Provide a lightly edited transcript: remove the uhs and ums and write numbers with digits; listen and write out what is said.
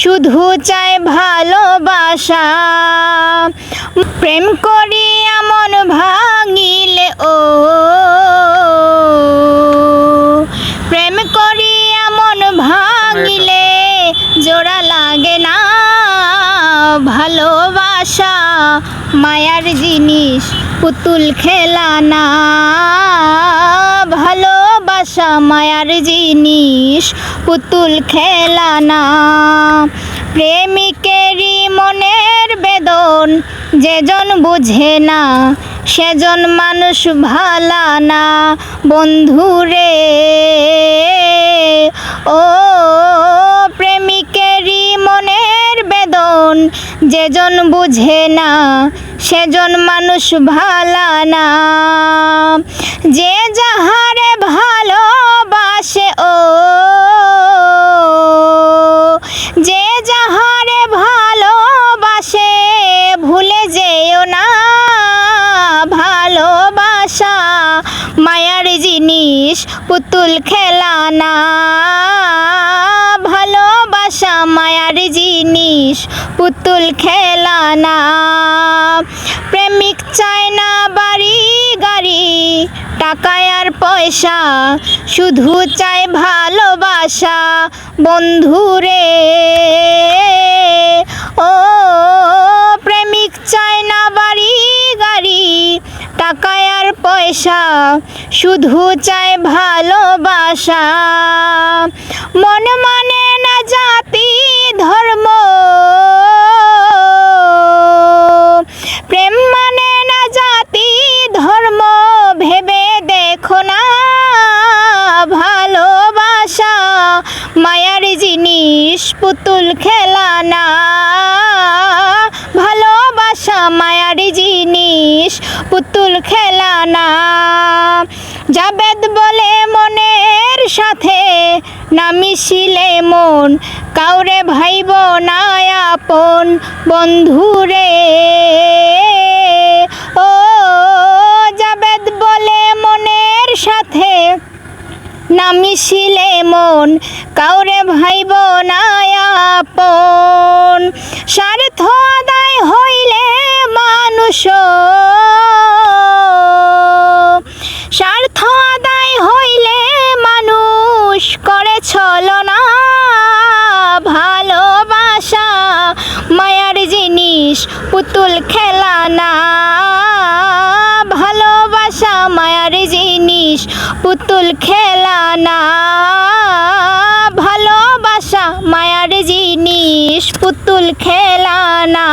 শুধু চাই ভালোবাসা। প্রেম করিয়া মন ভাঙিলে ও, প্রেম করিয়া মন ভাঙিলে জোড়া লাগে না। ভালোবাসা মায়ার জিনিস, পুতুল খেলা না। ভালোবাসা মায়ার জিনিস, পুতুল খেলা না। প্রেমিকেরই মনের বেদন যেজন বুঝে না, সেজন মানুষ ভালা না বন্ধুরে। ও প্রেমিকেরই মনের বেদন যেজন বুঝে না, সেজন মানুষ ভালা না। যে যাহারে ভালোবাসে ও, যে যাহারে ভালোবাসে ভুলে যেও না। ভালোবাসা মায়ার জিনিস, পুতুল খেলা না। ভালোবাসা মায়ার জিনিস, পুতুল খেলা না। প্রেমিক চায় না বাড়ি গাড়ি, টাকায় আর পয়সা, শুধু চায় ভালোবাসা বন্ধুরে। ও প্রেমিক চায় না বাড়ি গাড়ি, টাকায় আর পয়সা, শুধু চায় ভালোবাসা। মন মানে না জাতি ধর্ম, প্রেম মানে না জাতি ধর্ম, ভেবে দেখো না। ভালোবাসা মায়ার জিনিস, পুতুল খেলা না। ভালোবাসা মায়ার জিনিস, পুতুল খেলা না। জাবেদ বলে মনের সাথে না মিশিলে মন, কাউরে ভাইব না আপন বন্ধুরে। ও জাবেদ বলে মনের সাথে না মিশিলে মন, কাউরে ভাইব না আপন। স্বার্থ আদায় হইলে মানুষ, স্বার্থ আদায় হইলে মানুষ করে ছলনা। ভালোবাসা মায়ার জিনিস, পুতুল খেলা না। ভালোবাসা মায়ার জিনিস, পুতুল খেলা না। ভালোবাসা মায়ার জিনিস, পুতুল খেলা না।